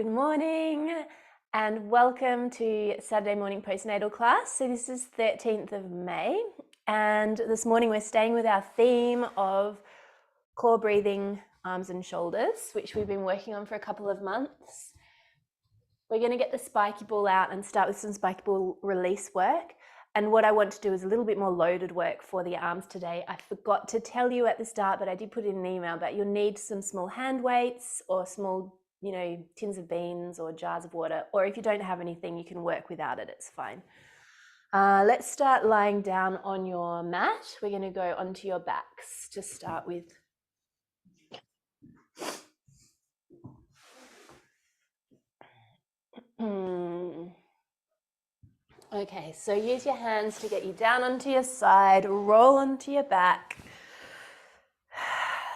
Good morning and welcome to Saturday morning postnatal class. So this is 13th of May and this morning we're staying with our theme of core breathing, arms and shoulders, which we've been working on for a couple of months. We're going to get the spiky ball out and start with some spiky ball release work. And what I want to do is a little bit more loaded work for the arms today. I forgot to tell you at the start, but I did put it in an email, but you'll need some small hand weights or small, tins of beans or jars of water, or if you don't have anything, you can work without it, it's fine. Let's start lying down on your mat. We're going to go onto your backs to start with. Okay, so use your hands to get you down onto your side, roll onto your back.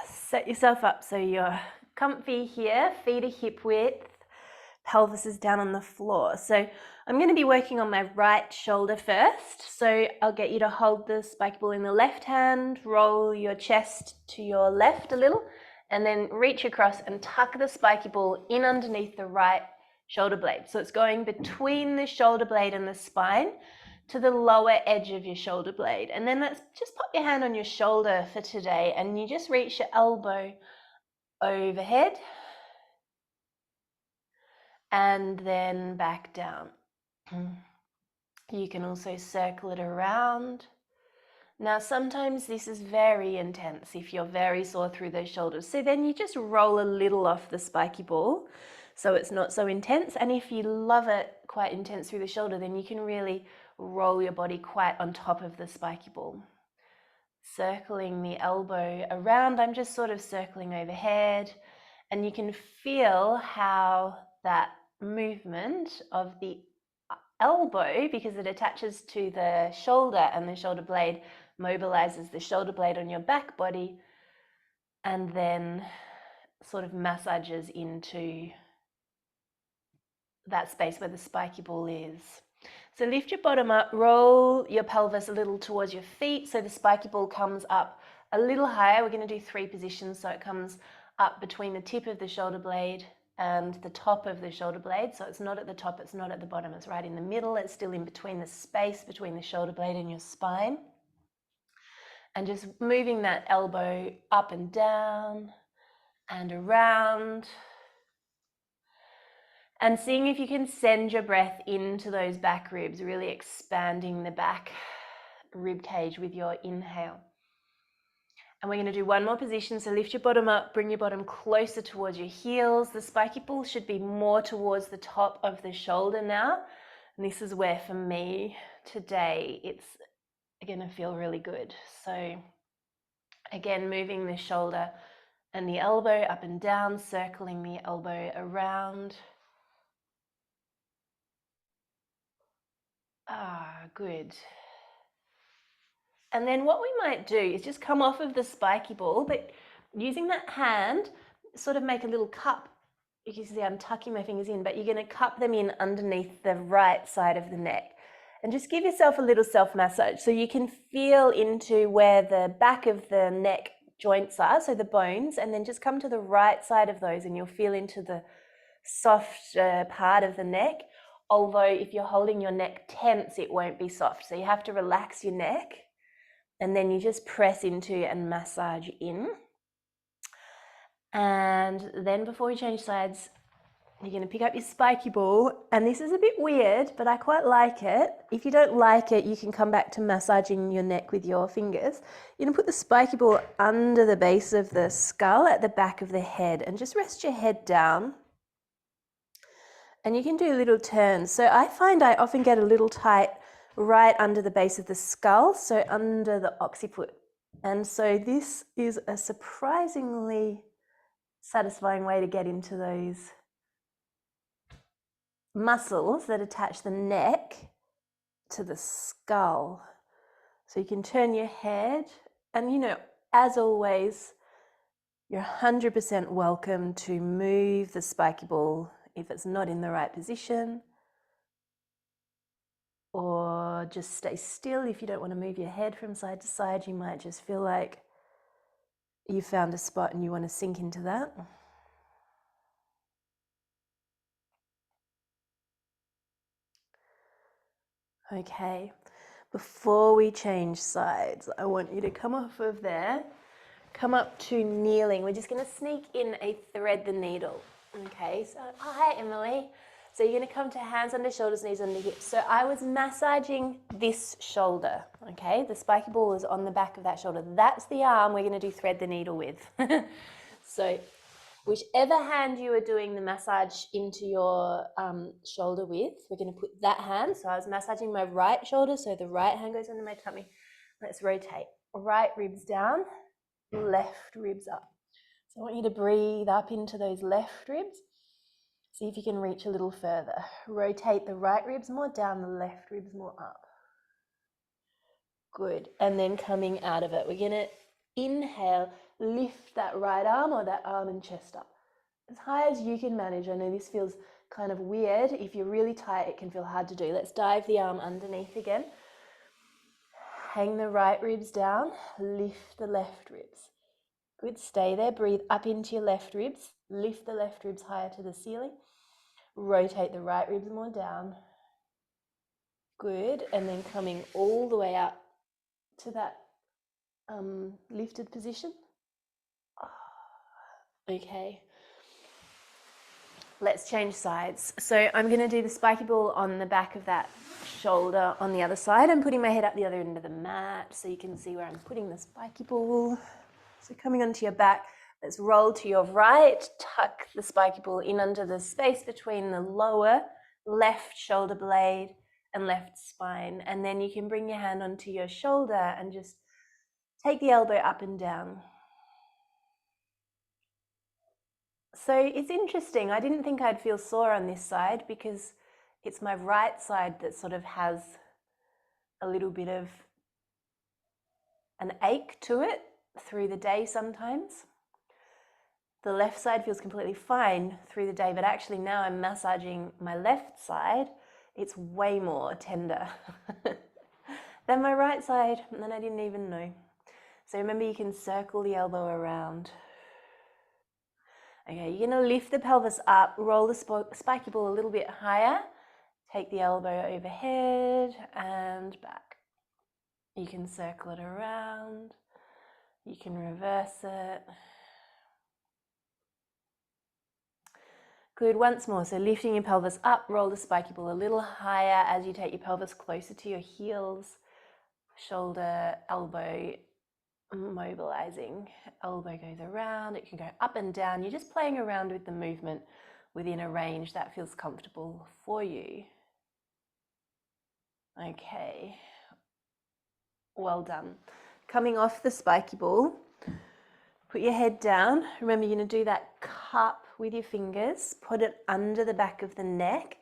Set yourself up so you're comfy here, feet are hip width, pelvis is down on the floor. So I'm going to be working on my right shoulder first. So I'll get you to hold the spiky ball in the left hand, roll your chest to your left a little, and then reach across and tuck the spiky ball in underneath the right shoulder blade. So it's going between the shoulder blade and the spine to the lower edge of your shoulder blade. And then let's just pop your hand on your shoulder for today and you just reach your elbow overhead and then back down. You can also circle it around. Now sometimes this is very intense if you're very sore through those shoulders. So then you just roll a little off the spiky ball so it's not so intense. And if you love it quite intense through the shoulder, then you can really roll your body quite on top of the spiky ball. Circling the elbow around, I'm just sort of circling overhead, and you can feel how that movement of the elbow, because it attaches to the shoulder and the shoulder blade mobilizes the shoulder blade on your back body and then sort of massages into that space where the spiky ball is. So lift your bottom up, roll your pelvis a little towards your feet so the spiky ball comes up a little higher. We're going to do 3 positions so it comes up between the tip of the shoulder blade and the top of the shoulder blade. So it's not at the top, it's not at the bottom, it's right in the middle. It's still in between the space between the shoulder blade and your spine. And just moving that elbow up and down and around. And seeing if you can send your breath into those back ribs, really expanding the back rib cage with your inhale. And we're going to do one more position. So lift your bottom up, bring your bottom closer towards your heels. The spiky ball should be more towards the top of the shoulder now. And this is where for me today, it's going to feel really good. So again, moving the shoulder and the elbow up and down, circling the elbow around. Good. And then what we might do is just come off of the spiky ball, but using that hand, sort of make a little cup. You can see I'm tucking my fingers in, but you're going to cup them in underneath the right side of the neck. And just give yourself a little self-massage so you can feel into where the back of the neck joints are, so the bones, and then just come to the right side of those and you'll feel into the soft part of the neck. Although if you're holding your neck tense, it won't be soft. So you have to relax your neck and then you just press into and massage in. And then before we change sides, you're going to pick up your spiky ball. And this is a bit weird, but I quite like it. If you don't like it, you can come back to massaging your neck with your fingers. You're going to put the spiky ball under the base of the skull at the back of the head and just rest your head down. And you can do little turns. So I find I often get a little tight right under the base of the skull, so under the occiput. And so this is a surprisingly satisfying way to get into those muscles that attach the neck to the skull. So you can turn your head and, as always, you're 100% welcome to move the spiky ball if it's not in the right position, or just stay still if you don't want to move your head from side to side. You might just feel like you found a spot and you want to sink into that. Okay, before we change sides, I want you to come off of there, come up to kneeling. We're just going to sneak in a thread the needle. Okay, so hi Emily. So you're going to come to hands under shoulders, knees under hips. So I was massaging this shoulder, okay? The spiky ball is on the back of that shoulder. That's the arm we're going to do thread the needle with. So whichever hand you are doing the massage into your shoulder with, we're going to put that hand. So I was massaging my right shoulder, so the right hand goes under my tummy. Let's rotate. Right ribs down, left ribs up. So I want you to breathe up into those left ribs. See if you can reach a little further. Rotate the right ribs more down, the left ribs more up. Good. And then coming out of it, we're going to inhale, lift that right arm or that arm and chest up as high as you can manage. I know this feels kind of weird. If you're really tight, it can feel hard to do. Let's dive the arm underneath again. Hang the right ribs down, lift the left ribs. Good, stay there. Breathe up into your left ribs. Lift the left ribs higher to the ceiling. Rotate the right ribs more down. Good, and then coming all the way up to that lifted position. Okay, let's change sides. So I'm going to do the spiky ball on the back of that shoulder on the other side. I'm putting my head up the other end of the mat so you can see where I'm putting the spiky ball. So coming onto your back, let's roll to your right, tuck the spiky ball in under the space between the lower left shoulder blade and left spine. And then you can bring your hand onto your shoulder and just take the elbow up and down. So it's interesting. I didn't think I'd feel sore on this side because it's my right side that sort of has a little bit of an ache to it through the day sometimes. The left side feels completely fine through the day, but actually now I'm massaging my left side. It's way more tender than my right side, and I didn't even know. So remember, you can circle the elbow around. Okay, you're going to lift the pelvis up, roll the spiky ball a little bit higher, take the elbow overhead and back. You can circle it around, you can reverse it. Good, once more. So lifting your pelvis up, roll the spiky ball a little higher as you take your pelvis closer to your heels, shoulder, elbow, mobilizing. Elbow goes around, it can go up and down. You're just playing around with the movement within a range that feels comfortable for you. Okay, well done. Coming off the spiky ball, put your head down. Remember, you're going to do that cup with your fingers. Put it under the back of the neck.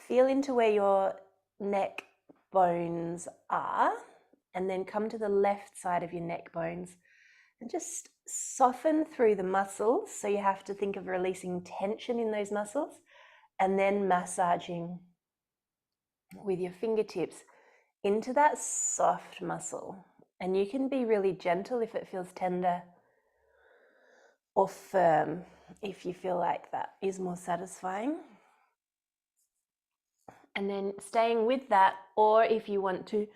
Feel into where your neck bones are, and then come to the left side of your neck bones and just soften through the muscles. So you have to think of releasing tension in those muscles and then massaging with your fingertips into that soft muscle. And you can be really gentle if it feels tender, or firm if you feel like that is more satisfying. And then staying with that, or if you want to,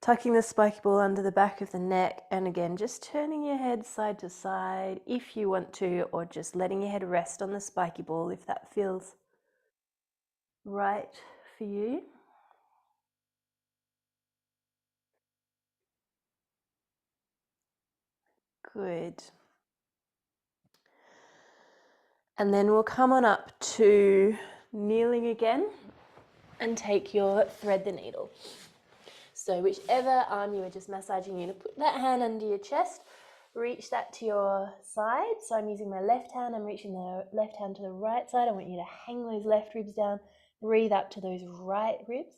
tucking the spiky ball under the back of the neck, and again just turning your head side to side if you want to, or just letting your head rest on the spiky ball if that feels right for you. Good. And then we'll come on up to kneeling again and take your thread the needle. So whichever arm you were just massaging, you're going to put that hand under your chest, reach that to your side. So I'm using my left hand, I'm reaching the left hand to the right side. I want you to hang those left ribs down, breathe up to those right ribs.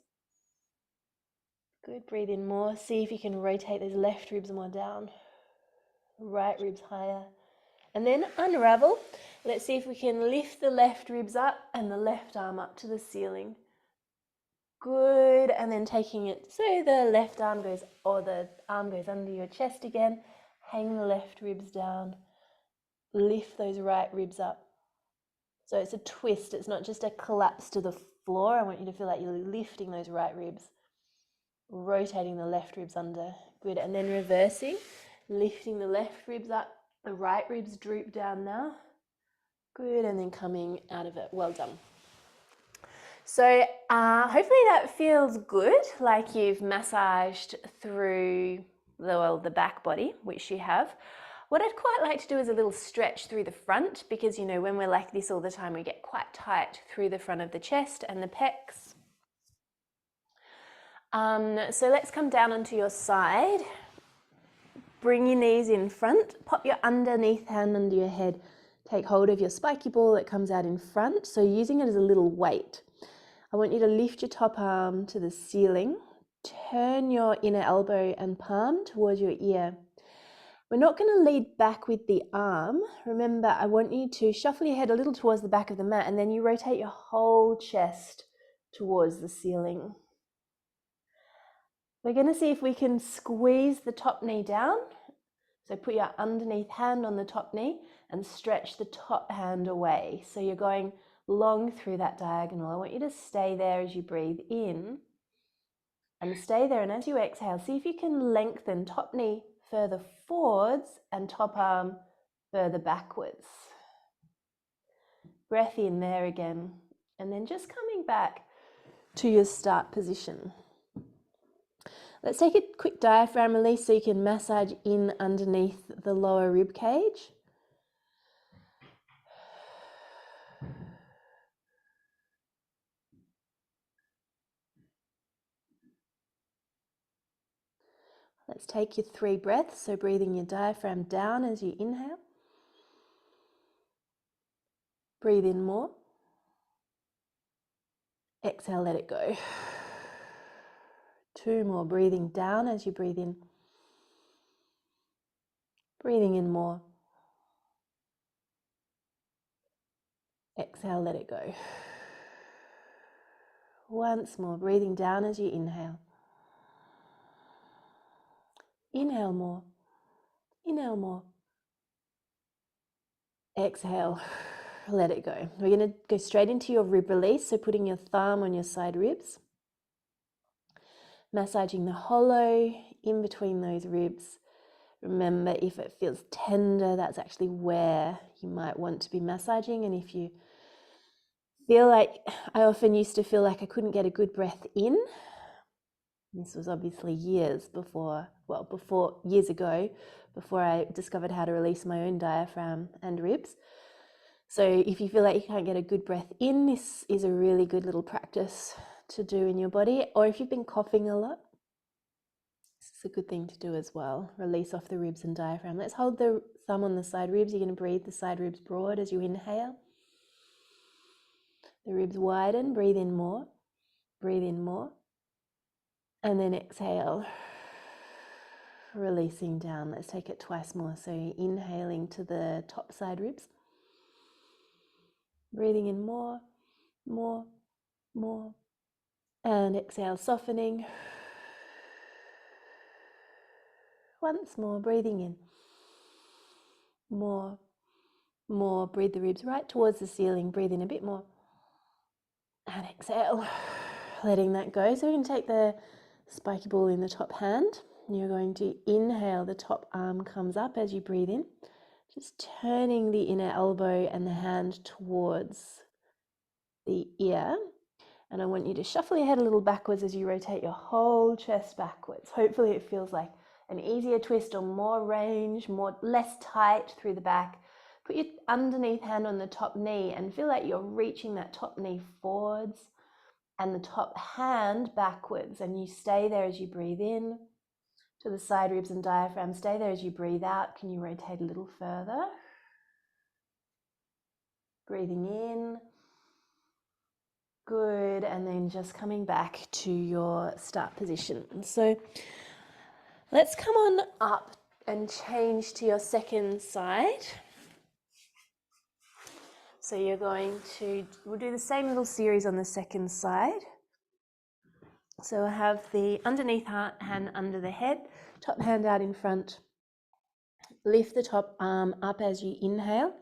Good, breathe in more. See if you can rotate those left ribs more down, right ribs higher. And then unravel. Let's see if we can lift the left ribs up and the left arm up to the ceiling. Good, and then taking it so the left arm goes, or the arm goes under your chest again. Hang the left ribs down. Lift those right ribs up. So it's a twist. It's not just a collapse to the floor. I want you to feel like you're lifting those right ribs. rotating the left ribs under. Good, and then reversing, lifting the left ribs up, the right ribs droop down now. Good, and then coming out of it. Well done. So hopefully that feels good, like you've massaged through the back body, which you have. What I'd quite like to do is a little stretch through the front, because, you know, when we're like this all the time, we get quite tight through the front of the chest and the pecs. So let's come down onto your side. Bring your knees in front, pop your underneath hand under your head. Take hold of your spiky ball that comes out in front, so using it as a little weight. I want you to lift your top arm to the ceiling, turn your inner elbow and palm towards your ear. We're not going to lead back with the arm. Remember, I want you to shuffle your head a little towards the back of the mat, and then you rotate your whole chest towards the ceiling. We're going to see if we can squeeze the top knee down. So put your underneath hand on the top knee and stretch the top hand away. So you're going long through that diagonal. I want you to stay there as you breathe in, and stay there, and as you exhale, see if you can lengthen top knee further forwards and top arm further backwards. Breath in there again, and then just coming back to your start position. Let's take a quick diaphragm release so you can massage in underneath the lower rib cage. Let's take your 3 breaths, so breathing your diaphragm down as you inhale. Breathe in more. Exhale, let it go. 2 more, breathing down as you breathe in. Breathing in more. Exhale, let it go. Once more, breathing down as you inhale. Inhale more. Inhale more. Exhale, let it go. We're going to go straight into your rib release, so putting your thumb on your side ribs. Massaging the hollow in between those ribs. Remember, if it feels tender, that's actually where you might want to be massaging. And if you feel like, I often used to feel like I couldn't get a good breath in. This was obviously years ago, before I discovered how to release my own diaphragm and ribs. So if you feel like you can't get a good breath in, this is a really good little practice to do in your body. Or if you've been coughing a lot, this is a good thing to do as well. Release off the ribs and diaphragm. Let's hold the thumb on the side ribs. You're going to breathe the side ribs broad as you inhale. The ribs widen. Breathe in more. Breathe in more. And then exhale. Releasing down. Let's take it twice more. So inhaling to the top side ribs. Breathing in more, more, more. And exhale, softening. Once more, breathing in. More, more. Breathe the ribs right towards the ceiling. Breathe in a bit more. And exhale, letting that go. So we're going to take the spiky ball in the top hand. You're going to inhale, the top arm comes up as you breathe in. Just turning the inner elbow and the hand towards the ear. And I want you to shuffle your head a little backwards as you rotate your whole chest backwards. Hopefully it feels like an easier twist or more range, less tight through the back. Put your underneath hand on the top knee and feel like you're reaching that top knee forwards and the top hand backwards. And you stay there as you breathe in to the side ribs and diaphragm. Stay there as you breathe out. Can you rotate a little further? Breathing in. Good, and then just coming back to your start position. So let's come on up and change to your second side. So we'll do the same little series on the second side. So I have the underneath hand under the head, top hand out in front. Lift the top arm up as you inhale.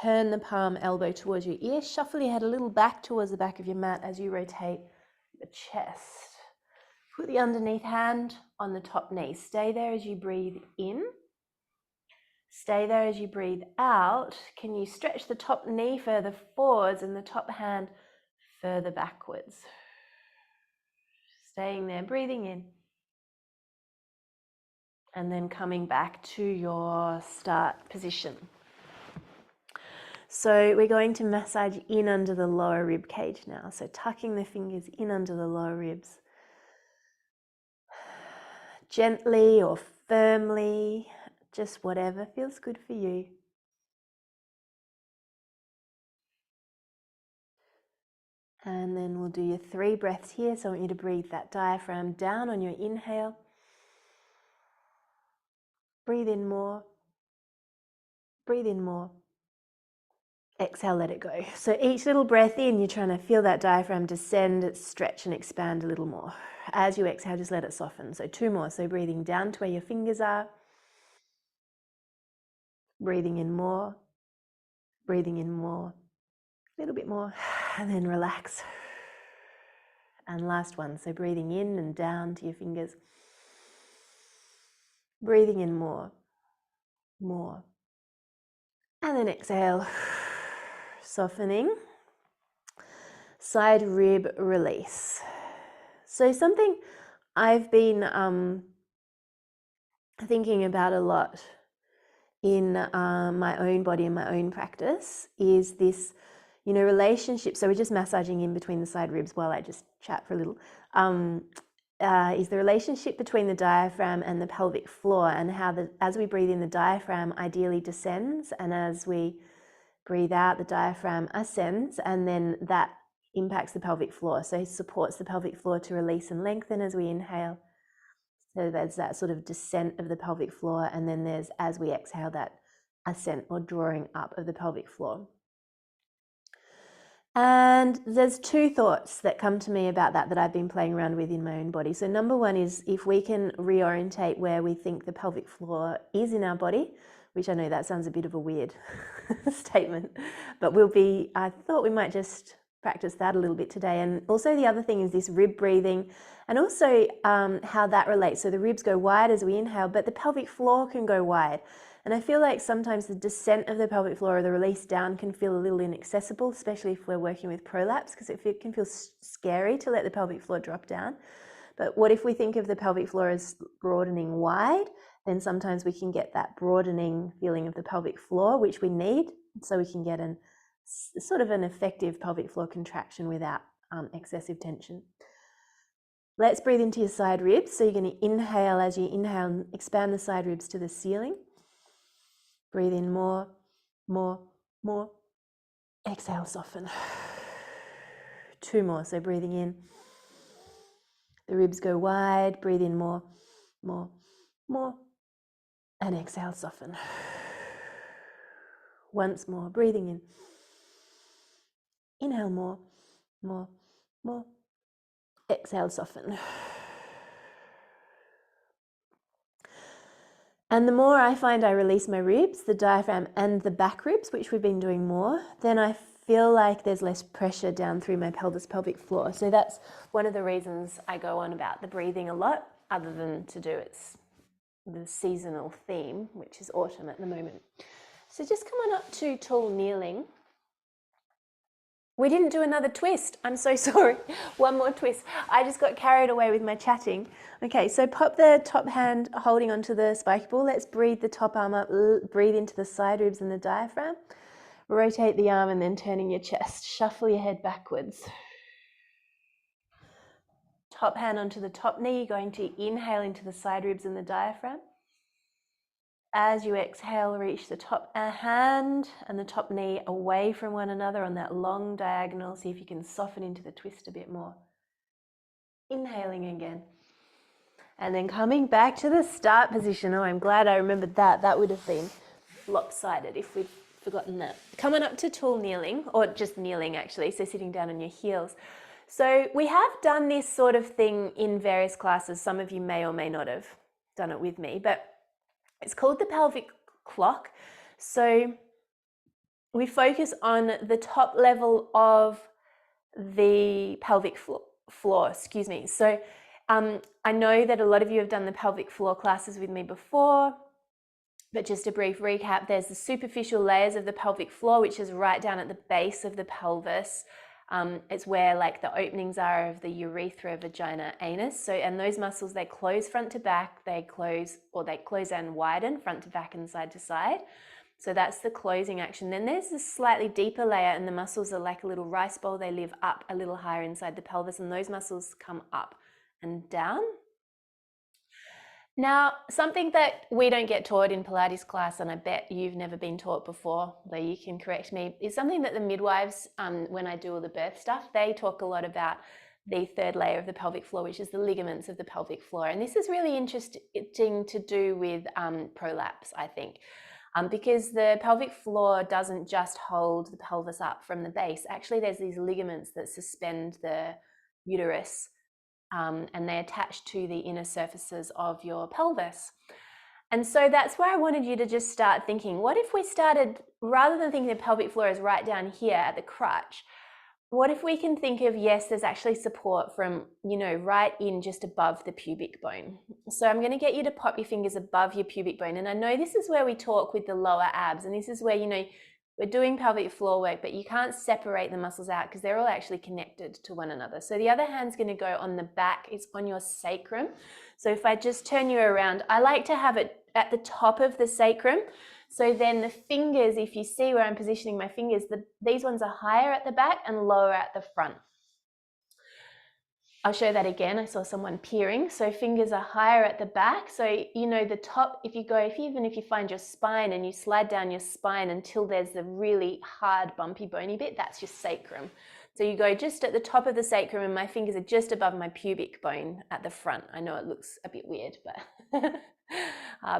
Turn the palm elbow towards your ear. Shuffle your head a little back towards the back of your mat as you rotate the chest. Put the underneath hand on the top knee. Stay there as you breathe in. Stay there as you breathe out. Can you stretch the top knee further forwards and the top hand further backwards? Staying there, breathing in. And then coming back to your start position. So we're going to massage in under the lower rib cage now. So tucking the fingers in under the lower ribs. Gently or firmly, just whatever feels good for you. And then we'll do your 3 breaths here. So I want you to breathe that diaphragm down on your inhale. Breathe in more. Breathe in more. Exhale, let it go. So each little breath in, you're trying to feel that diaphragm descend, stretch and expand a little more. As you exhale, just let it soften. So 2 more. So breathing down to where your fingers are. Breathing in more. Breathing in more. A little bit more. And then relax. And last one. So breathing in and down to your fingers. Breathing in more. More. And then exhale. Softening. Side rib release. So something I've been thinking about a lot in my own body and my own practice is this, relationship. So we're just massaging in between the side ribs while I just chat for a little. Is the relationship between the diaphragm and the pelvic floor, and how as we breathe in, the diaphragm ideally descends, and as we breathe out, the diaphragm ascends, and then that impacts the pelvic floor. So it supports the pelvic floor to release and lengthen as we inhale. So there's that sort of descent of the pelvic floor, and then there's, as we exhale, that ascent or drawing up of the pelvic floor. And there's 2 thoughts that come to me about that I've been playing around with in my own body. So number 1 is if we can reorientate where we think the pelvic floor is in our body, which I know that sounds a bit of a weird statement, but I thought we might just practice that a little bit today. And also the other thing is this rib breathing, and also how that relates. So the ribs go wide as we inhale, but the pelvic floor can go wide. And I feel like sometimes the descent of the pelvic floor or the release down can feel a little inaccessible, especially if we're working with prolapse, because it can feel scary to let the pelvic floor drop down. But what if we think of the pelvic floor as broadening wide? Then sometimes we can get that broadening feeling of the pelvic floor, which we need, so we can get sort of an effective pelvic floor contraction without excessive tension. Let's breathe into your side ribs. So you're going to inhale. As you inhale, expand the side ribs to the ceiling. Breathe in more, more, more. Exhale, soften. 2 more. So breathing in. The ribs go wide. Breathe in more, more, more. And exhale, soften. Once more, breathing in. Inhale more, more, more. Exhale, soften. And the more I find I release my ribs, the diaphragm and the back ribs, which we've been doing more, then I feel like there's less pressure down through my pelvic floor. So that's one of the reasons I go on about the breathing a lot, other than to do the seasonal theme, which is autumn at the moment. So just come on up to tall kneeling. We didn't do another twist. I'm so sorry. One more twist. I just got carried away with my chatting. Okay, so pop the top hand holding onto the spiky ball. Let's breathe the top arm up, breathe into the side ribs and the diaphragm. Rotate the arm and then turning your chest. Shuffle your head backwards. Top hand onto the top knee. You're going to inhale into the side ribs and the diaphragm. As you exhale, reach the top hand and the top knee away from one another on that long diagonal. See if you can soften into the twist a bit more. Inhaling again. And then coming back to the start position. Oh, I'm glad I remembered that. That would have been lopsided if we'd forgotten that. Come on up to tall kneeling, or just kneeling actually, so sitting down on your heels. So we have done this sort of thing in various classes. Some of you may or may not have done it with me, but it's called the pelvic clock. So we focus on the top level of the pelvic floor, So I know that a lot of you have done the pelvic floor classes with me before, but just a brief recap, there's the superficial layers of the pelvic floor, which is right down at the base of the pelvis. It's where like the openings are of the urethra, vagina, anus. So, and those muscles, they close front to back, they close and widen front to back and side to side. So that's the closing action. Then there's this slightly deeper layer, and the muscles are like a little rice bowl. They live up a little higher inside the pelvis, and those muscles come up and down. Now, something that we don't get taught in Pilates class, and I bet you've never been taught before, though you can correct me, is something that the midwives, when I do all the birth stuff, they talk a lot about the third layer of the pelvic floor, which is the ligaments of the pelvic floor. And this is really interesting to do with prolapse, I think, because the pelvic floor doesn't just hold the pelvis up from the base. Actually, there's these ligaments that suspend the uterus, and they attach to the inner surfaces of your pelvis. And so that's where I wanted you to just start thinking, what if we started, rather than thinking the pelvic floor is right down here at the crotch, what if we can think of, yes, there's actually support from, right in just above the pubic bone. So I'm going to get you to pop your fingers above your pubic bone. And I know this is where we talk with the lower abs, and this is where, we're doing pelvic floor work, but you can't separate the muscles out because they're all actually connected to one another. So the other hand's going to go on the back, it's on your sacrum. So if I just turn you around, I like to have it at the top of the sacrum. So then the fingers, if you see where I'm positioning my fingers, these ones are higher at the back and lower at the front. I'll show that again. I saw someone peering. So fingers are higher at the back. So, the top, even if you find your spine and you slide down your spine until there's the really hard, bumpy, bony bit, that's your sacrum. So you go just at the top of the sacrum, and my fingers are just above my pubic bone at the front. I know it looks a bit weird, but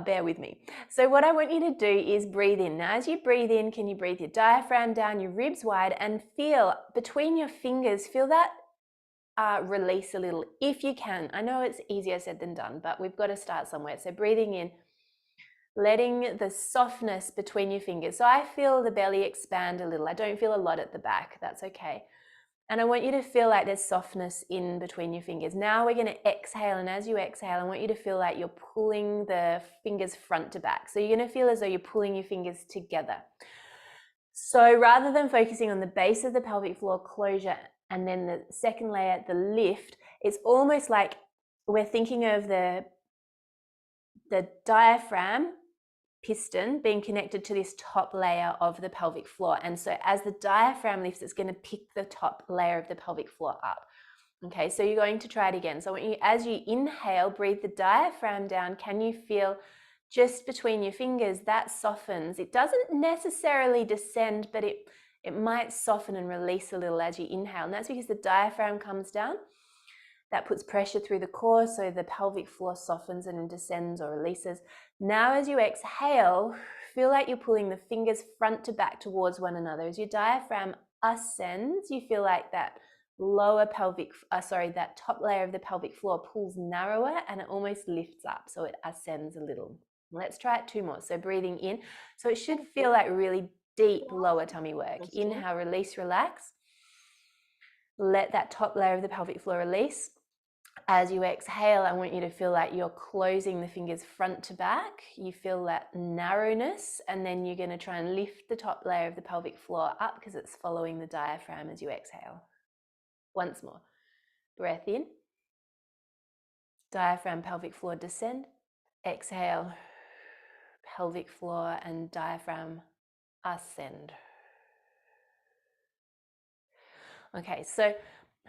bear with me. So what I want you to do is breathe in. Now, as you breathe in, can you breathe your diaphragm down, your ribs wide, and feel between your fingers, feel that release a little if you can. I know it's easier said than done, but we've got to start somewhere. So breathing in, letting the softness between your fingers. So I feel the belly expand a little. I don't feel a lot at the back. That's okay. And I want you to feel like there's softness in between your fingers. Now we're going to exhale, and as you exhale, I want you to feel like you're pulling the fingers front to back. So you're going to feel as though you're pulling your fingers together. So rather than focusing on the base of the pelvic floor closure and then the second layer, the lift, it's almost like we're thinking of the diaphragm piston being connected to this top layer of the pelvic floor. And so as the diaphragm lifts, it's going to pick the top layer of the pelvic floor up. Okay, so you're going to try it again. So I want you, as you inhale, breathe the diaphragm down. Can you feel just between your fingers that softens? It doesn't necessarily descend, but it might soften and release a little as you inhale. And that's because the diaphragm comes down. That puts pressure through the core, so the pelvic floor softens and descends or releases. Now as you exhale, feel like you're pulling the fingers front to back towards one another. As your diaphragm ascends, you feel like that that top layer of the pelvic floor pulls narrower and it almost lifts up, so it ascends a little. Let's try it two more. So breathing in. So it should feel like really deep lower tummy work. Inhale, release, relax. Let that top layer of the pelvic floor release. As you exhale, I want you to feel like you're closing the fingers front to back. You feel that narrowness, and then you're going to try and lift the top layer of the pelvic floor up because it's following the diaphragm as you exhale. Once more. Breath in. Diaphragm, pelvic floor descend. Exhale. Pelvic floor and diaphragm ascend. Okay, so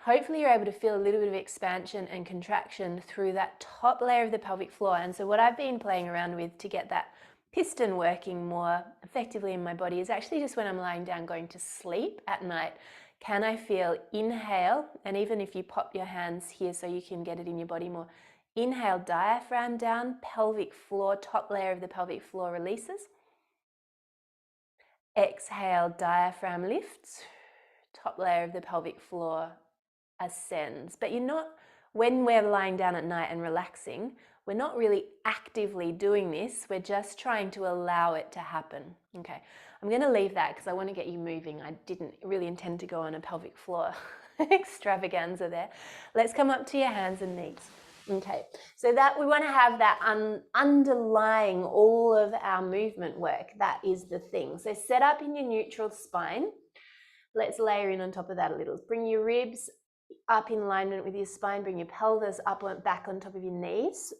hopefully you're able to feel a little bit of expansion and contraction through that top layer of the pelvic floor. And so what I've been playing around with to get that piston working more effectively in my body is actually just when I'm lying down going to sleep at night. Can I feel inhale? And even if you pop your hands here so you can get it in your body more. Inhale, diaphragm down, pelvic floor, top layer of the pelvic floor releases. Exhale, diaphragm lifts, top layer of the pelvic floor ascends. But when we're lying down at night and relaxing, we're not really actively doing this. We're just trying to allow it to happen. Okay, I'm going to leave that because I want to get you moving. I didn't really intend to go on a pelvic floor extravaganza there. Let's come up to your hands and knees. Okay, so that we want to have that underlying all of our movement work. That is the thing. So set up in your neutral spine. Let's layer in on top of that a little. Bring your ribs up in alignment with your spine. Bring your pelvis up and back on top of your knees.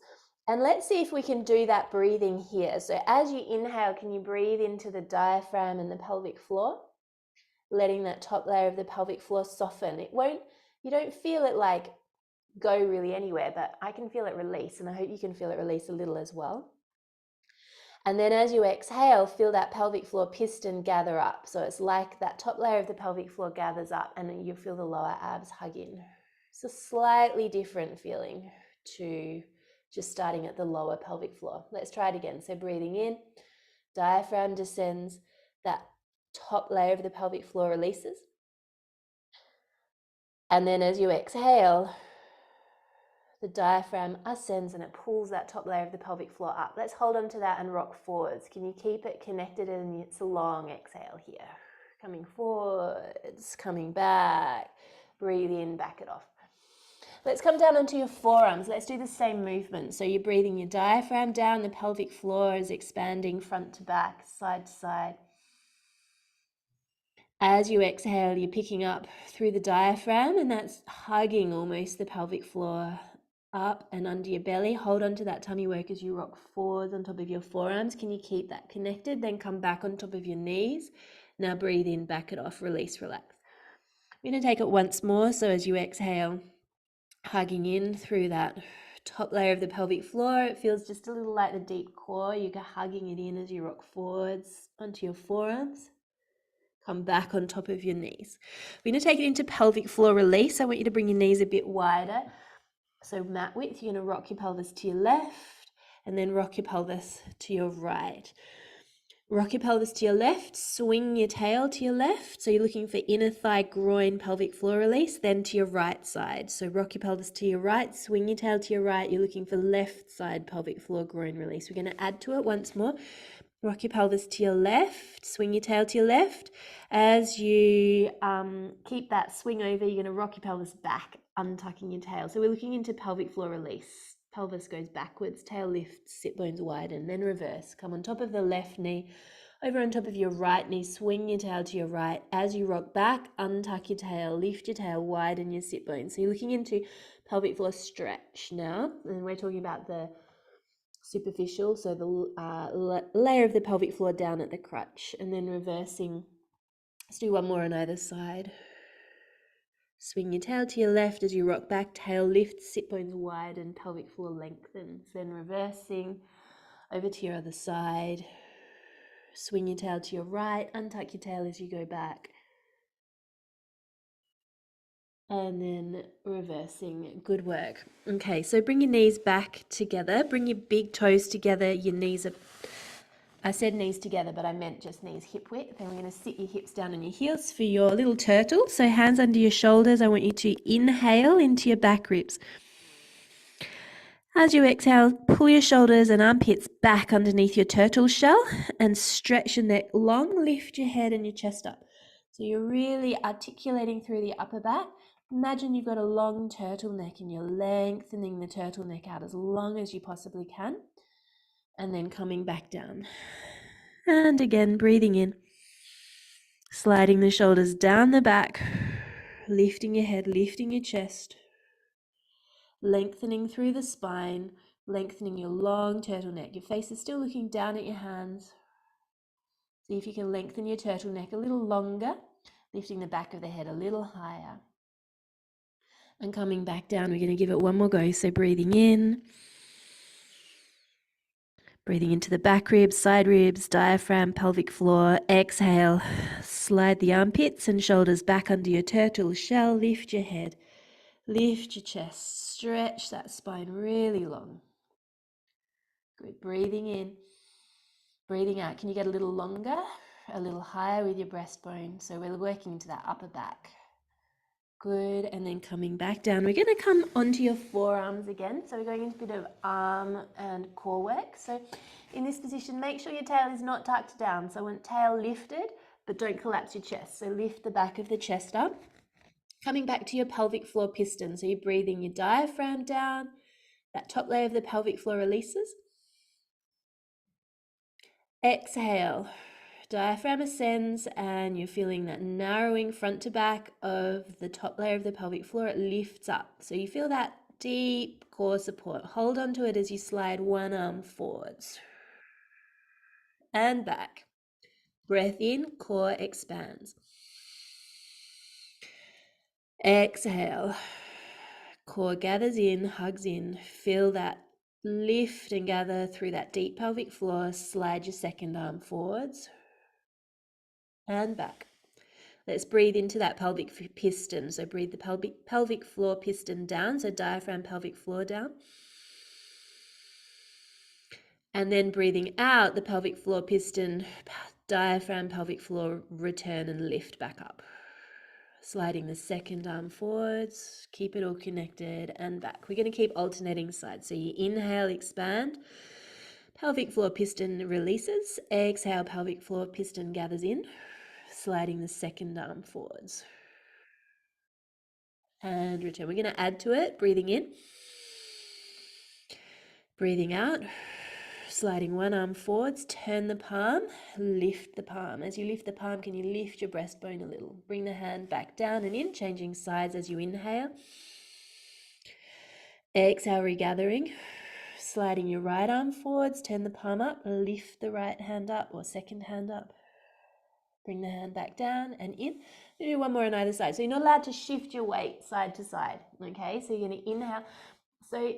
And let's see if we can do that breathing here. So as you inhale, can you breathe into the diaphragm and the pelvic floor? Letting that top layer of the pelvic floor soften. You don't feel it like go really anywhere, but I can feel it release, and I hope you can feel it release a little as well. And then as you exhale, feel that pelvic floor piston gather up. So it's like that top layer of the pelvic floor gathers up and you feel the lower abs hug in. It's a slightly different feeling to just starting at the lower pelvic floor. Let's try it again. So breathing in, diaphragm descends, that top layer of the pelvic floor releases. And then as you exhale, the diaphragm ascends and it pulls that top layer of the pelvic floor up. Let's hold on to that and rock forwards. Can you keep it connected? And it's a long exhale here. Coming forwards, coming back. Breathe in, back it off. Let's come down onto your forearms. Let's do the same movement. So you're breathing your diaphragm down. The pelvic floor is expanding front to back, side to side. As you exhale, you're picking up through the diaphragm, and that's hugging almost the pelvic floor up and under your belly. Hold on to that tummy work as you rock forwards on top of your forearms. Can you keep that connected? Then come back on top of your knees. Now breathe in, back it off, release, relax. We're going to take it once more. So as you exhale, hugging in through that top layer of the pelvic floor, it feels just a little like the deep core. You're hugging it in as you rock forwards onto your forearms. Come back on top of your knees. We're going to take it into pelvic floor release. I want you to bring your knees a bit wider. So mat width, you're going to rock your pelvis to your left and then rock your pelvis to your right. Rock your pelvis to your left, swing your tail to your left. So you're looking for inner thigh, groin, pelvic floor release, then to your right side. So rock your pelvis to your right, swing your tail to your right. You're looking for left side, pelvic floor, groin release. We're going to add to it once more. Rock your pelvis to your left, swing your tail to your left. As you keep that swing over, you're going to rock your pelvis back, untucking your tail. So we're looking into pelvic floor release. Pelvis goes backwards, tail lifts, sit bones widen, then reverse. Come on top of the left knee, over on top of your right knee, swing your tail to your right. As you rock back, untuck your tail, lift your tail, widen your sit bones. So you're looking into pelvic floor stretch now, and we're talking about the superficial, so the layer of the pelvic floor down at the crutch, and then reversing. Let's do one more on either side. Swing your tail to your left as you rock back, tail lifts, sit bones wide and pelvic floor lengthens. Then reversing over to your other side. Swing your tail to your right, untuck your tail as you go back. And then reversing. Good work. Okay, so bring your knees back together. Bring your big toes together. Your knees are, I said knees together, but I meant just knees hip width. Then we're going to sit your hips down on your heels for your little turtle. So hands under your shoulders. I want you to inhale into your back ribs. As you exhale, pull your shoulders and armpits back underneath your turtle shell and stretch your neck long. Lift your head and your chest up. So you're really articulating through the upper back. Imagine you've got a long turtleneck and you're lengthening the turtleneck out as long as you possibly can. And then coming back down. And again, breathing in. Sliding the shoulders down the back. Lifting your head, lifting your chest. Lengthening through the spine, lengthening your long turtleneck. Your face is still looking down at your hands. See if you can lengthen your turtleneck a little longer, lifting the back of the head a little higher. And coming back down, we're going to give it one more go. So breathing in, breathing into the back ribs, side ribs, diaphragm, pelvic floor. Exhale, slide the armpits and shoulders back under your turtle shell. Lift your head, lift your chest, stretch that spine really long. Good. Breathing in, breathing out. Can you get a little longer, a little higher with your breastbone? So we're working into that upper back. Good. And then coming back down. We're going to come onto your forearms again. So we're going into a bit of arm and core work. So in this position, make sure your tail is not tucked down. So I want tail lifted, but don't collapse your chest. So lift the back of the chest up. Coming back to your pelvic floor piston. So you're breathing your diaphragm down. That top layer of the pelvic floor releases. Exhale. Diaphragm ascends and you're feeling that narrowing front to back of the top layer of the pelvic floor. It lifts up. So you feel that deep core support. Hold on to it as you slide one arm forwards and back. Breath in, core expands. Exhale. Core gathers in, hugs in. Feel that lift and gather through that deep pelvic floor. Slide your second arm forwards and back. Let's breathe into that pelvic piston. So breathe the pelvic floor piston down. So diaphragm, pelvic floor down. And then breathing out the pelvic floor piston, diaphragm, pelvic floor, return and lift back up. Sliding the second arm forwards, keep it all connected and back. We're going to keep alternating sides. So you inhale, expand, pelvic floor piston releases. Exhale, pelvic floor piston gathers in, sliding the second arm forwards. And return. We're going to add to it, breathing in, breathing out, sliding one arm forwards, turn the palm, lift the palm. As you lift the palm, can you lift your breastbone a little? Bring the hand back down and in, changing sides as you inhale. Exhale, regathering, sliding your right arm forwards, turn the palm up, lift the right hand up or second hand up. Bring the hand back down and in. You do one more on either side. So you're not allowed to shift your weight side to side, okay? So you're going to inhale. So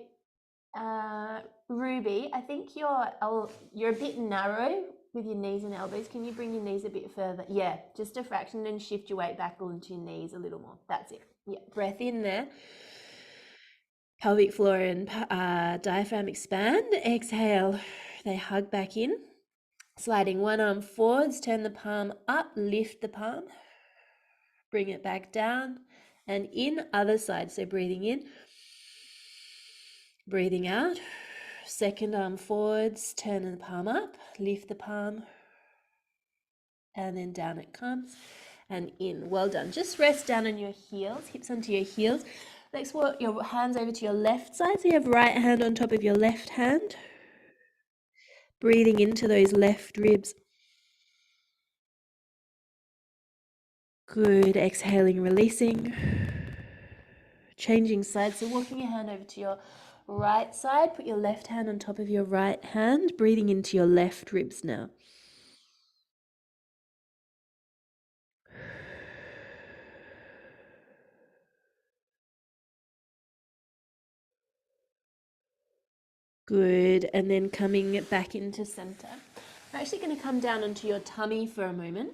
Ruby, I think you're a bit narrow with your knees and elbows. Can you bring your knees a bit further? Yeah, just a fraction and shift your weight back onto your knees a little more. That's it. Yeah, breath in there. Pelvic floor and diaphragm expand. Exhale, they hug back in. Sliding one arm forwards, turn the palm up, lift the palm. Bring it back down and in, other side. So breathing in, breathing out. Second arm forwards, turn the palm up, lift the palm, and then down it comes and in. Well done. Just rest down on your heels, hips onto your heels. Let's walk your hands over to your left side. So you have right hand on top of your left hand. Breathing into those left ribs. Good. Exhaling, releasing. Changing sides. So walking your hand over to your right side. Put your left hand on top of your right hand. Breathing into your left ribs now. Good. And then coming back into center. We're actually going to come down onto your tummy for a moment.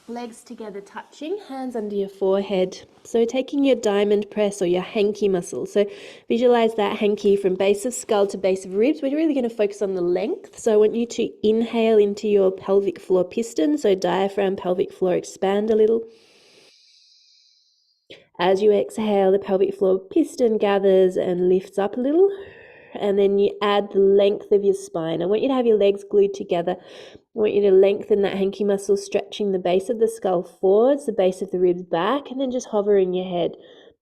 Legs together touching, hands under your forehead. So taking your diamond press or your hanky muscle. So visualize that hanky from base of skull to base of ribs. We're really going to focus on the length. So I want you to inhale into your pelvic floor piston. So diaphragm, pelvic floor, expand a little. As you exhale, the pelvic floor piston gathers and lifts up a little. And then you add the length of your spine. I want you to have your legs glued together. I want you to lengthen that hanky muscle, stretching the base of the skull forwards, the base of the ribs back, and then just hovering your head,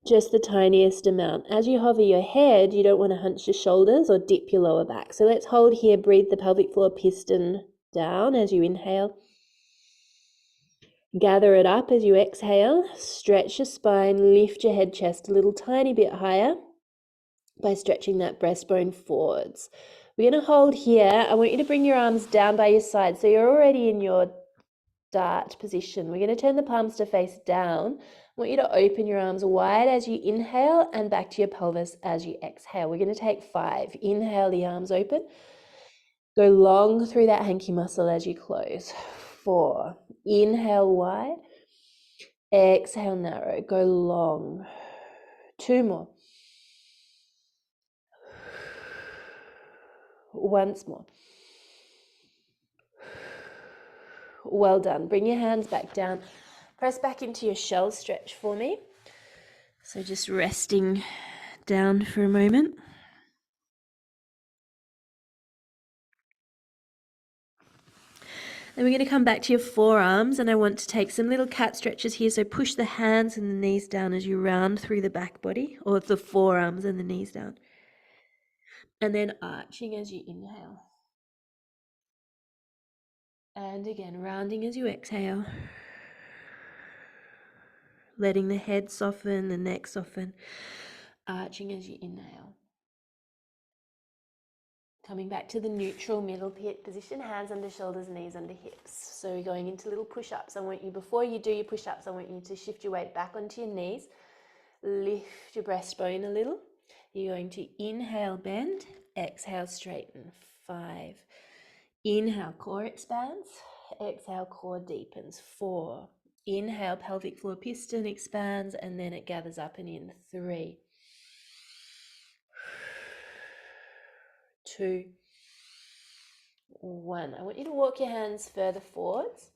just the tiniest amount. As you hover your head, you don't want to hunch your shoulders or dip your lower back. So let's hold here, breathe the pelvic floor piston down as you inhale. Gather it up as you exhale. Stretch your spine, lift your head, chest a little tiny bit higher by stretching that breastbone forwards. We're going to hold here. I want you to bring your arms down by your side. So you're already in your dart position. We're going to turn the palms to face down. I want you to open your arms wide as you inhale and back to your pelvis as you exhale. We're going to take 5. Inhale, the arms open. Go long through that hanky muscle as you close. 4. Inhale wide. Exhale narrow. Go long. 2 more. Once more. Well done. Bring your hands back down. Press back into your shell stretch for me. So just resting down for a moment. Then we're going to come back to your forearms, and I want to take some little cat stretches here. So push the hands and the knees down as you round through the back body, or the forearms and the knees down. And then arching as you inhale. And again, rounding as you exhale. Letting the head soften, the neck soften, arching as you inhale. Coming back to the neutral middle position, hands under shoulders, knees under hips. So we're going into little push-ups. I want you, before you do your push-ups, I want you to shift your weight back onto your knees. Lift your breastbone a little. You're going to inhale, bend, exhale, straighten. 5. Inhale, core expands. Exhale, core deepens. 4. Inhale, pelvic floor piston expands, and then it gathers up and in. 3. 2. 1. I want you to walk your hands further forwards.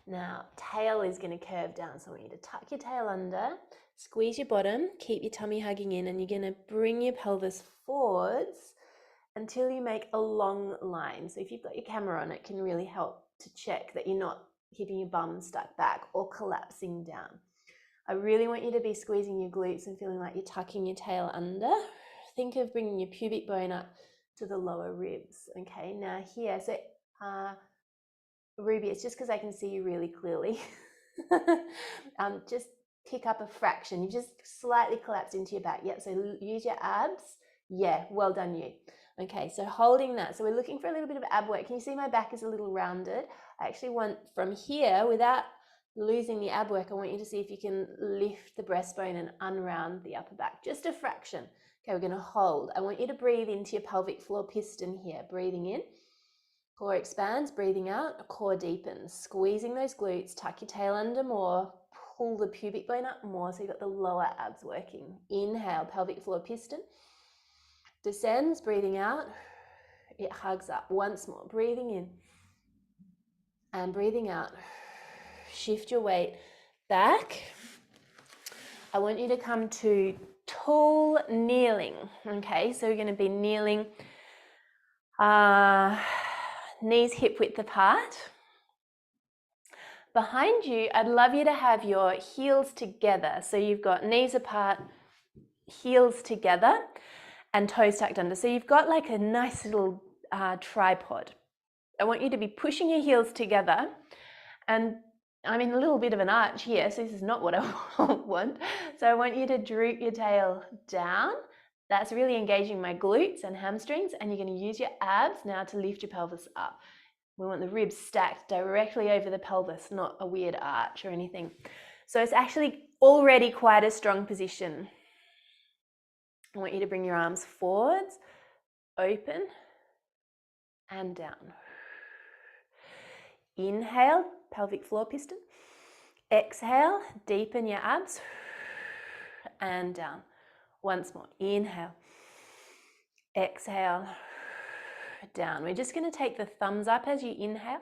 Now, tail is going to curve down, so I want you to tuck your tail under, squeeze your bottom, keep your tummy hugging in, and you're going to bring your pelvis forwards until you make a long line. So if you've got your camera on, it can really help to check that you're not keeping your bum stuck back or collapsing down. I really want you to be squeezing your glutes and feeling like you're tucking your tail under. Think of bringing your pubic bone up to the lower ribs. Okay, now here, so Ruby, it's just because I can see you really clearly. Just pick up a fraction. You just slightly collapsed into your back. Yep, so use your abs. Yeah, well done you. Okay, so holding that. So we're looking for a little bit of ab work. Can you see my back is a little rounded? I actually want from here, without losing the ab work, I want you to see if you can lift the breastbone and unround the upper back. Just a fraction. Okay, we're going to hold. I want you to breathe into your pelvic floor piston here. Breathing in. Core expands, breathing out, core deepens. Squeezing those glutes, tuck your tail under more, pull the pubic bone up more so you've got the lower abs working. Inhale, pelvic floor piston. Descends, breathing out, it hugs up. Once more, breathing in and breathing out. Shift your weight back. I want you to come to tall kneeling. Okay, so we're going to be kneeling, knees hip width apart. Behind you, I'd love you to have your heels together. So you've got knees apart, heels together, and toes tucked under. So you've got like a nice little tripod. I want you to be pushing your heels together, and I'm in a little bit of an arch here, so this is not what I want. So I want you to droop your tail down. That's really engaging my glutes and hamstrings, and you're going to use your abs now to lift your pelvis up. We want the ribs stacked directly over the pelvis, not a weird arch or anything. So it's actually already quite a strong position. I want you to bring your arms forwards, open, and down. Inhale, pelvic floor piston. Exhale, deepen your abs, and down. Once more, inhale. Exhale, down. We're just going to take the thumbs up as you inhale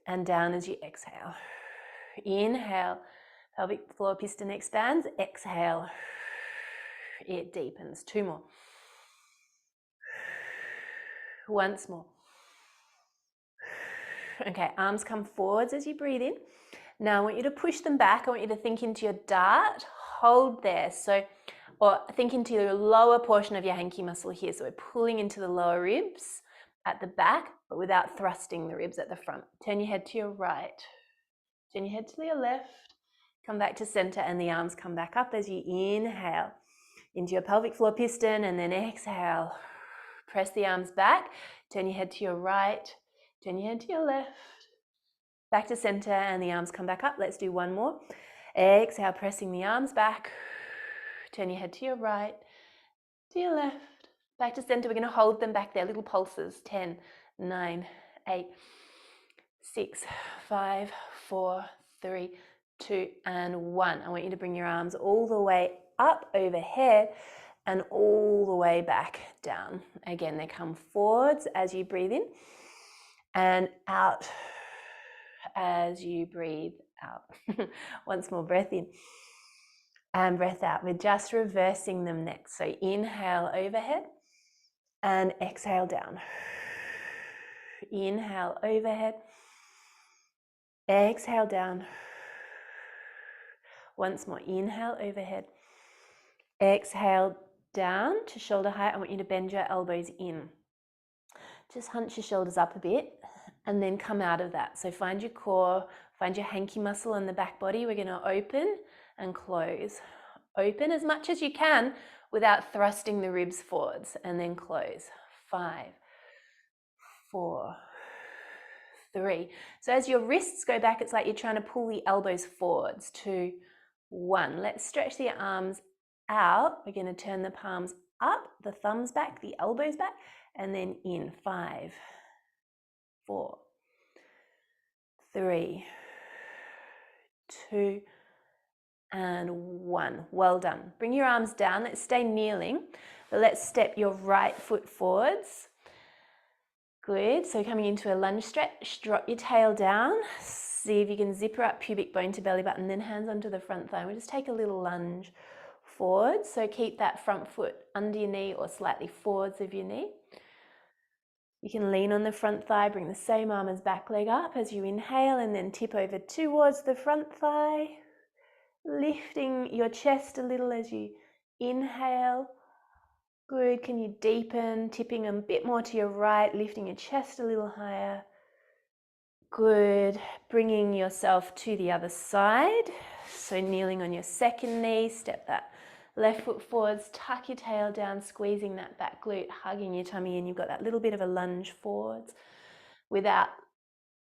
and down as you exhale. Inhale, pelvic floor piston expands. Exhale, it deepens. 2 more. Once more. Okay, arms come forwards as you breathe in. Now I want you to push them back. I want you to think into your dart. Hold there. So, or think into your lower portion of your hanky muscle here. So we're pulling into the lower ribs at the back, but without thrusting the ribs at the front. Turn your head to your right. Turn your head to your left. Come back to center, and the arms come back up as you inhale into your pelvic floor piston, and then exhale. Press the arms back. Turn your head to your right. Turn your head to your left. Back to center, and the arms come back up. Let's do one more. Exhale, pressing the arms back. Turn your head to your right, to your left. Back to center. We're going to hold them back there, little pulses. 10, 9, 8, 6, 5, 4, 3, 2, and 1. I want you to bring your arms all the way up overhead and all the way back down. Again, they come forwards as you breathe in and out as you breathe out. Once more, breath in and breath out. We're just reversing them next. So inhale overhead and exhale down. Inhale overhead. Exhale down. Once more, inhale overhead. Exhale down to shoulder height. I want you to bend your elbows in. Just hunch your shoulders up a bit and then come out of that. So find your core, find your hanky muscle in the back body. We're going to open and close. Open as much as you can without thrusting the ribs forwards, and then close. 5, 4, 3. So as your wrists go back, it's like you're trying to pull the elbows forwards. 2, 1. Let's stretch the arms out. We're going to turn the palms up, the thumbs back, the elbows back, and then in. 5, 4, 3, 2, and 1. Well done. Bring your arms down. Let's stay kneeling, but let's step your right foot forwards. Good. So coming into a lunge stretch, drop your tail down. See if you can zipper up pubic bone to belly button, then hands onto the front thigh. We'll just take a little lunge forward. So keep that front foot under your knee or slightly forwards of your knee. You can lean on the front thigh, bring the same arm as back leg up as you inhale, and then tip over towards the front thigh, lifting your chest a little as you inhale. Good. Can you deepen, tipping a bit more to your right, lifting your chest a little higher. Good. Bringing yourself to the other side. So kneeling on your second knee, step that left foot forwards, tuck your tail down, squeezing that back glute, hugging your tummy in. You've got that little bit of a lunge forwards without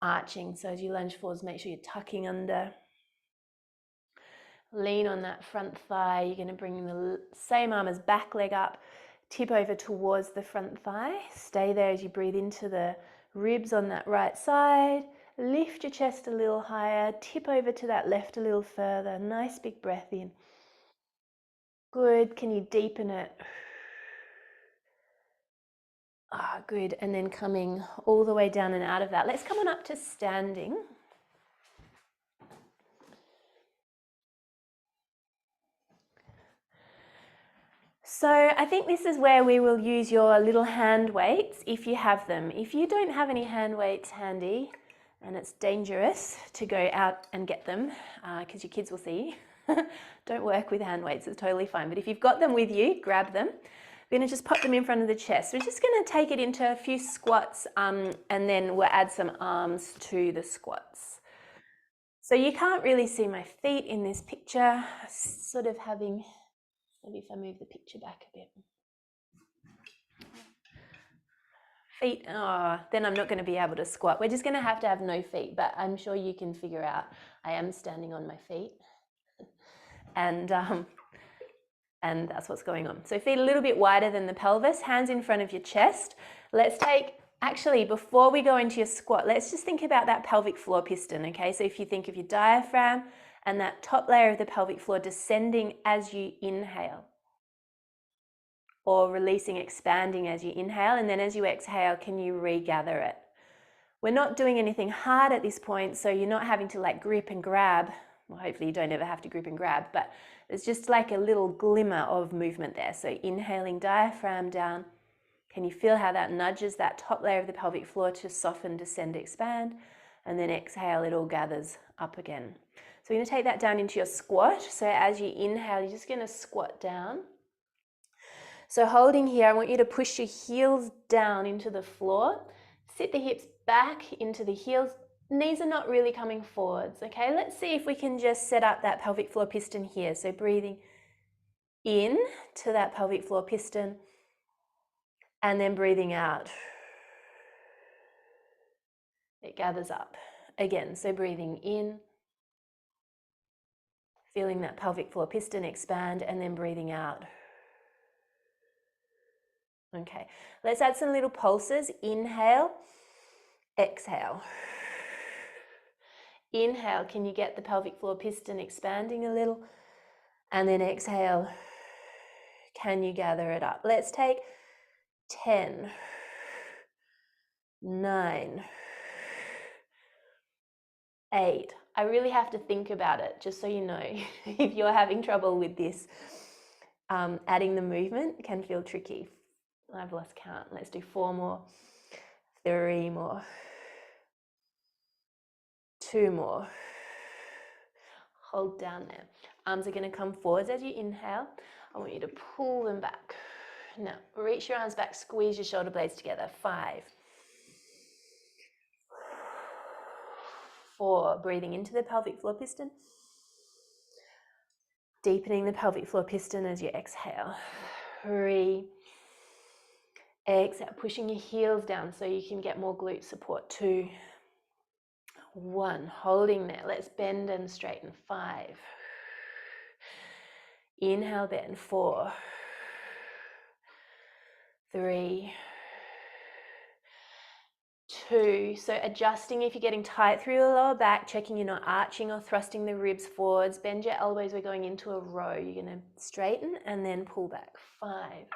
arching. So as you lunge forwards, make sure you're tucking under. Lean on that front thigh. You're going to bring the same arm as back leg up. Tip over towards the front thigh. Stay there as you breathe into the ribs on that right side. Lift your chest a little higher. Tip over to that left a little further. Nice big breath in. Good. Can you deepen it? Good. And then coming all the way down and out of that. Let's come on up to standing. So I think this is where we will use your little hand weights if you have them. If you don't have any hand weights handy, and it's dangerous to go out and get them because your kids will see you, don't work with hand weights, it's totally fine. But if you've got them with you, grab them. We're going to just pop them in front of the chest. We're just going to take it into a few squats and then we'll add some arms to the squats. So you can't really see my feet in this picture, sort of having... Maybe if I move the picture back a bit. Feet, then I'm not going to be able to squat. We're just going to have no feet, but I'm sure you can figure out I am standing on my feet. And that's what's going on. So feet a little bit wider than the pelvis, hands in front of your chest. Let's take, actually, before we go into your squat, let's just think about that pelvic floor piston, okay? So if you think of your diaphragm, and that top layer of the pelvic floor descending as you inhale, or releasing, expanding as you inhale, and then as you exhale, can you regather it? We're not doing anything hard at this point, so you're not having to like grip and grab. Well, hopefully you don't ever have to grip and grab, but there's just like a little glimmer of movement there. So inhaling, diaphragm down. Can you feel how that nudges that top layer of the pelvic floor to soften, descend, expand? And then exhale, it all gathers up again. So we're going to take that down into your squat. So as you inhale, you're just going to squat down. So holding here, I want you to push your heels down into the floor. Sit the hips back into the heels. Knees are not really coming forwards, okay? Let's see if we can just set up that pelvic floor piston here. So breathing in to that pelvic floor piston and then breathing out. It gathers up again. So breathing in, feeling that pelvic floor piston expand, and then breathing out. Okay, let's add some little pulses. Inhale, exhale. Inhale, can you get the pelvic floor piston expanding a little? And then exhale, can you gather it up? Let's take 10, 9, 8. I really have to think about it, just so you know. If you're having trouble with this, adding the movement can feel tricky. I've lost count. Let's do 4 more, 3 more, 2 more. Hold down there. Arms are going to come forwards as you inhale. I want you to pull them back. Now, reach your arms back, squeeze your shoulder blades together. 5, 4, breathing into the pelvic floor piston. Deepening the pelvic floor piston as you exhale. 3, exhale, pushing your heels down so you can get more glute support. 2, 1, holding there. Let's bend and straighten. 5, inhale, bend. 4, 3, 2. So adjusting if you're getting tight through your lower back, checking you're not arching or thrusting the ribs forwards. Bend your elbows. We're going into a row. You're going to straighten and then pull back. 5,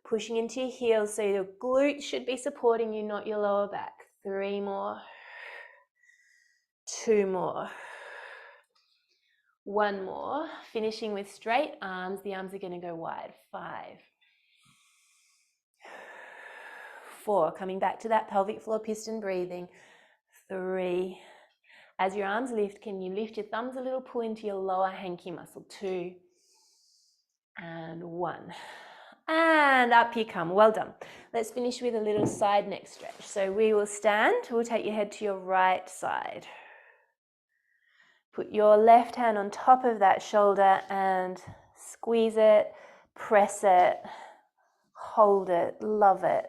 pushing into your heels so your glutes should be supporting you, not your lower back. 3 more. 2 more. 1 more. Finishing with straight arms. The arms are going to go wide. 5, 4. Coming back to that pelvic floor piston breathing. 3. As your arms lift, can you lift your thumbs a little, pull into your lower hanky muscle. 2 and 1. And up you come. Well done. Let's finish with a little side neck stretch. So we will stand. We'll take your head to your right side. Put your left hand on top of that shoulder and squeeze it, press it, hold it, love it.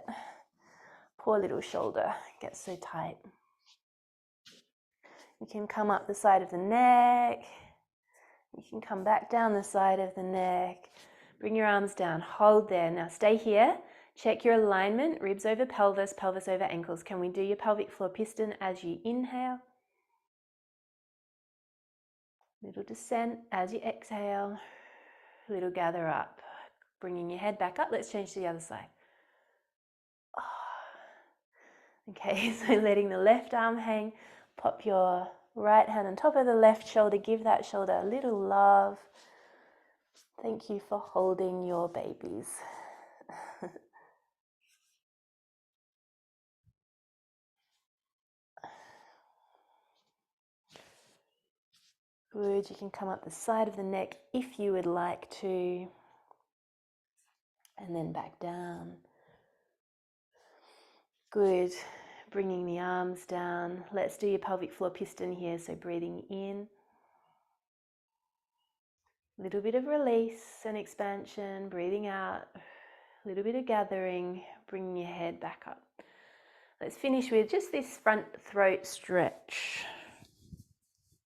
Poor little shoulder gets so tight. You can come up the side of the neck. You can come back down the side of the neck. Bring your arms down, hold there. Now stay here. Check your alignment, ribs over pelvis, pelvis over ankles. Can we do your pelvic floor piston as you inhale? Little descent as you exhale. Little gather up. Bringing your head back up. Let's change to the other side. Okay, so letting the left arm hang. Pop your right hand on top of the left shoulder. Give that shoulder a little love. Thank you for holding your babies. Good, you can come up the side of the neck if you would like to. And then back down. Good, bringing the arms down. Let's do your pelvic floor piston here. So breathing in. A little bit of release and expansion, breathing out. A little bit of gathering, bringing your head back up. Let's finish with just this front throat stretch.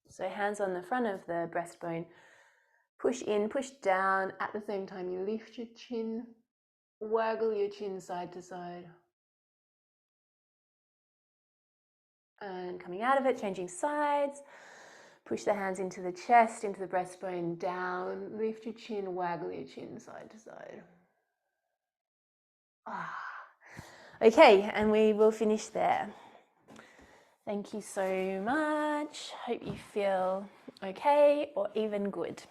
So hands on the front of the breastbone. Push in, push down. At the same time, you lift your chin, waggle your chin side to side. And coming out of it, changing sides. Push the hands into the chest, into the breastbone, down. Lift your chin, waggle your chin side to side. Okay, and we will finish there. Thank you so much. Hope you feel okay or even good.